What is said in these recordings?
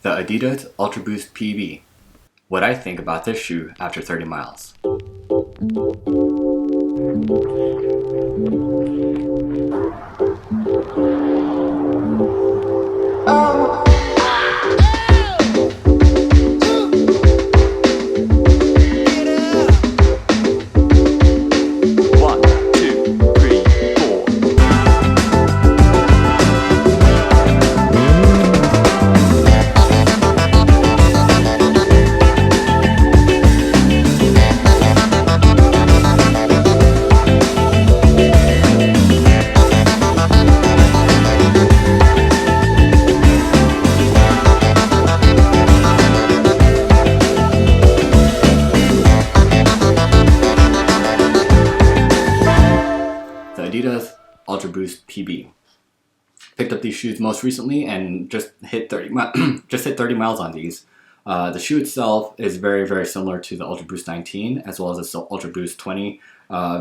The Adidas Ultraboost PB. What I think about this shoe after 30 miles. One, two, three, four. The Adidas Ultraboost PB. Picked up these shoes most recently and just hit 30 miles on these. The shoe itself is very similar to the Ultraboost 19 as well as the Ultraboost 20.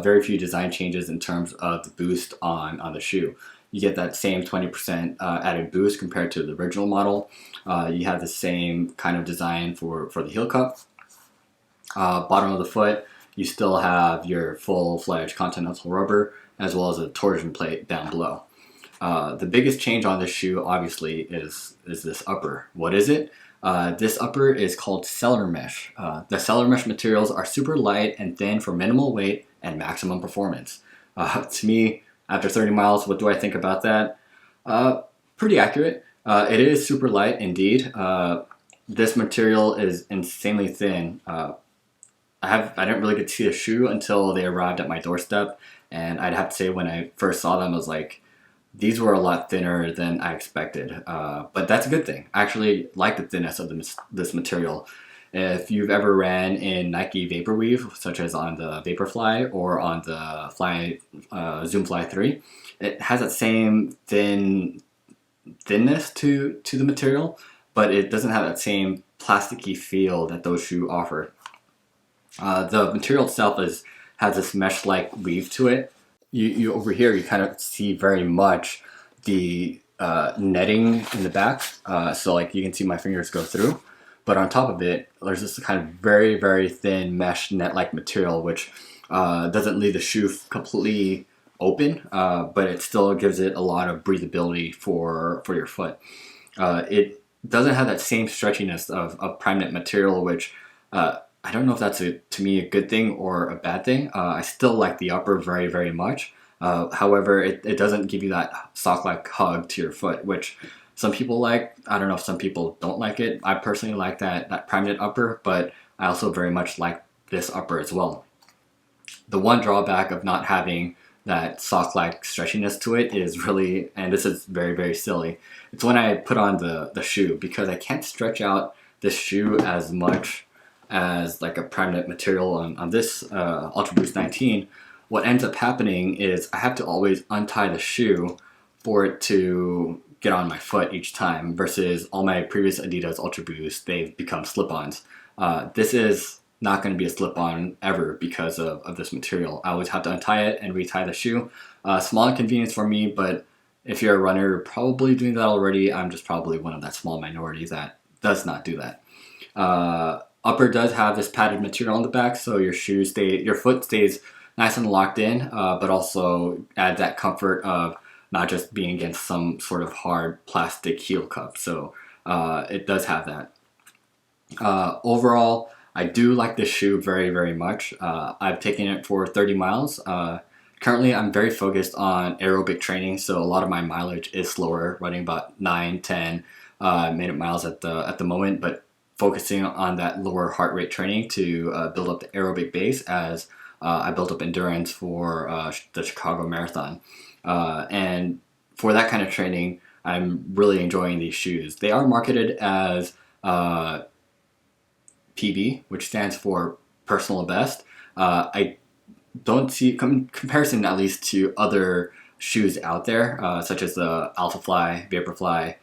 Very few design changes in terms of the boost on the shoe. You get that same 20% added boost compared to the original model. You have the same kind of design for the heel cup. Bottom of the foot, you still have your full-fledged continental rubber as well as a torsion plate down below. The biggest change on this shoe obviously is this upper. What is it? This upper is called cellular mesh. The cellular mesh materials are super light and thin for minimal weight and maximum performance. To me, after 30 miles, what do I think about that? Pretty accurate. It is super light indeed. This material is insanely thin. I didn't really get to see the shoe until they arrived at my doorstep, and I'd have to say when I first saw them, I was like, these were a lot thinner than I expected. But that's a good thing. I actually like the thinness of this material. If you've ever ran in Nike Vaporweave, such as on the Vaporfly or on the Zoom Fly 3, it has that same thinness to the material, but it doesn't have that same plasticky feel that those shoes offer. The material itself has this mesh-like weave to it. You over here, you kind of see very much the netting in the back. So like you can see my fingers go through. But on top of it, there's this kind of very thin mesh net-like material, which doesn't leave the shoe completely open, but it still gives it a lot of breathability for your foot. It doesn't have that same stretchiness of prime net material, which I don't know if that's to me a good thing or a bad thing. I still like the upper very much. However, it doesn't give you that sock-like hug to your foot, which some people like. I don't know if some people don't like it. I personally like that prime knit upper, but I also very much like this upper as well. The one drawback of not having that sock-like stretchiness to it is really, and this is very silly, it's when I put on the shoe, because I can't stretch out this shoe as much as like a prime knit material on this Ultraboost 19. What ends up happening is I have to always untie the shoe for it to get on my foot each time, versus all my previous Adidas Ultraboost, they've become slip-ons. This is not going to be a slip-on ever because of this material. I always have to untie it and retie the shoe. Small inconvenience for me, but if you're a runner probably doing that already, I'm just probably one of that small minority that does not do that. Upper does have this padded material on the back, so your foot stays nice and locked in, but also adds that comfort of not just being against some sort of hard plastic heel cup. So it does have that. Overall, I do like this shoe very much. I've taken it for 30 miles. Currently, I'm very focused on aerobic training, so a lot of my mileage is slower, running about 9-10 minute miles at the moment, but focusing on that lower heart rate training to build up the aerobic base as I built up endurance for the Chicago Marathon. And for that kind of training, I'm really enjoying these shoes. They are marketed as PB, which stands for personal best. I don't see comparison, at least to other shoes out there, such as the Alphafly, Vaporfly,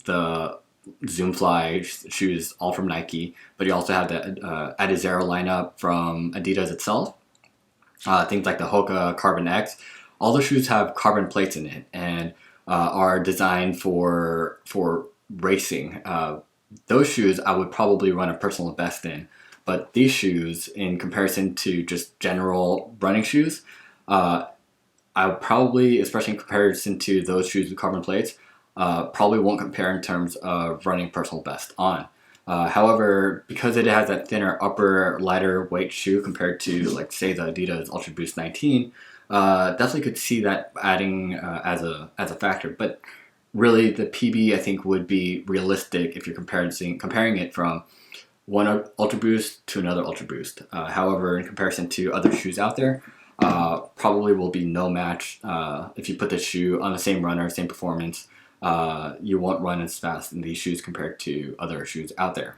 the Zoom Fly shoes, all from Nike, but you also have the Adidas lineup from Adidas itself. Things like the Hoka Carbon X. All the shoes have carbon plates in it and are designed for racing. Those shoes I would probably run a personal best in, but these shoes, in comparison to just general running shoes, I would probably, especially in comparison to those shoes with carbon plates, probably won't compare in terms of running personal best on. However, because it has that thinner upper, lighter weight shoe compared to, like, say, the Adidas Ultraboost 19, definitely could see that adding as a factor. But really, the PB I think would be realistic if you're comparing it from one Ultraboost to another Ultraboost. However, in comparison to other shoes out there, probably will be no match. If you put the shoe on the same runner, same performance, you won't run as fast in these shoes compared to other shoes out there.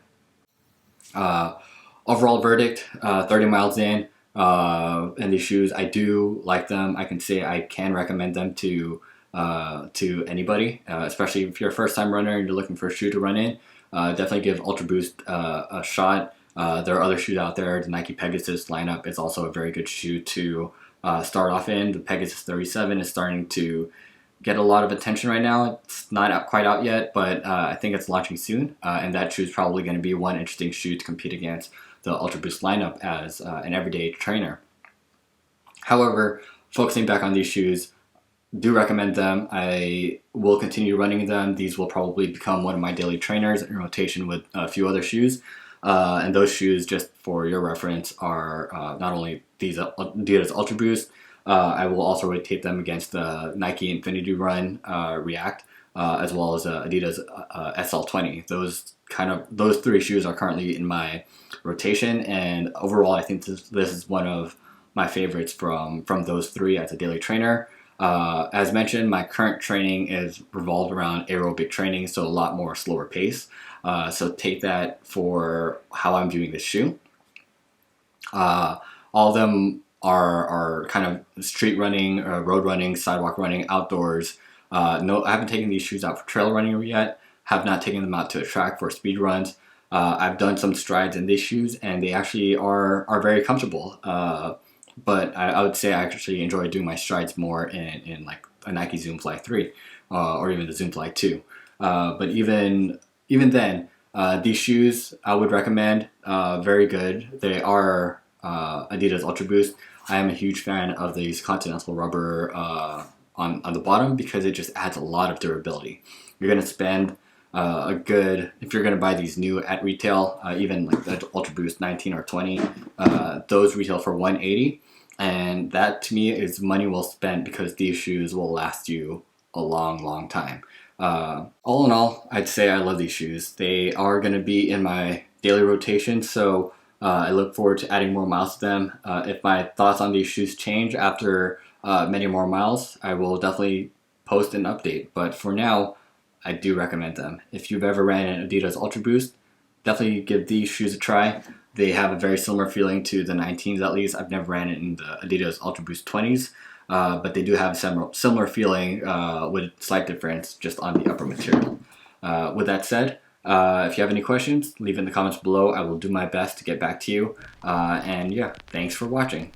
Overall verdict, 30 miles in, and these shoes, I do like them. I can say I can recommend them to anybody, especially if you're a first time runner and you're looking for a shoe to run in. Definitely give Ultraboost a shot. There are other shoes out there. The Nike Pegasus lineup is also a very good shoe to start off in. The Pegasus 37 is starting to get a lot of attention right now. It's not quite out yet, but I think it's launching soon. And that shoe is probably going to be one interesting shoe to compete against the Ultraboost lineup as an everyday trainer. However, focusing back on these shoes, do recommend them. I will continue running them. These will probably become one of my daily trainers in rotation with a few other shoes. And those shoes, just for your reference, are not only these Adidas Ultraboost. I will also rotate them against the Nike Infinity Run React, as well as Adidas SL20. Those three shoes are currently in my rotation, and overall, I think this is one of my favorites from those three as a daily trainer. As mentioned, my current training is revolved around aerobic training, so a lot more slower pace. So take that for how I'm viewing this shoe. All of them are kind of street running, road running, sidewalk running, outdoors. No, I haven't taken these shoes out for trail running yet. Have not taken them out to a track for speed runs. I've done some strides in these shoes, and they actually are very comfortable. But I would say I actually enjoy doing my strides more in like a Nike Zoom Fly 3 or even the Zoom Fly 2. But even then, these shoes I would recommend. Very good. They are Adidas Ultraboost. I am a huge fan of these Continental rubber on the bottom because it just adds a lot of durability. You're going to spend if you're going to buy these new at retail, even like the Ultraboost 19 or 20, those retail for $180, and that to me is money well spent because these shoes will last you a long time. All in all, I'd say I love these shoes. They are going to be in my daily rotation, so I look forward to adding more miles to them. If my thoughts on these shoes change after many more miles, I will definitely post an update, but for now, I do recommend them. If you've ever ran an Adidas Ultraboost, definitely give these shoes a try. They have a very similar feeling to the 19s at least. I've never ran it in the Adidas Ultraboost 20s, but they do have a similar feeling with slight difference just on the upper material. With that said, if you have any questions, leave it in the comments below. I will do my best to get back to you. And yeah, thanks for watching.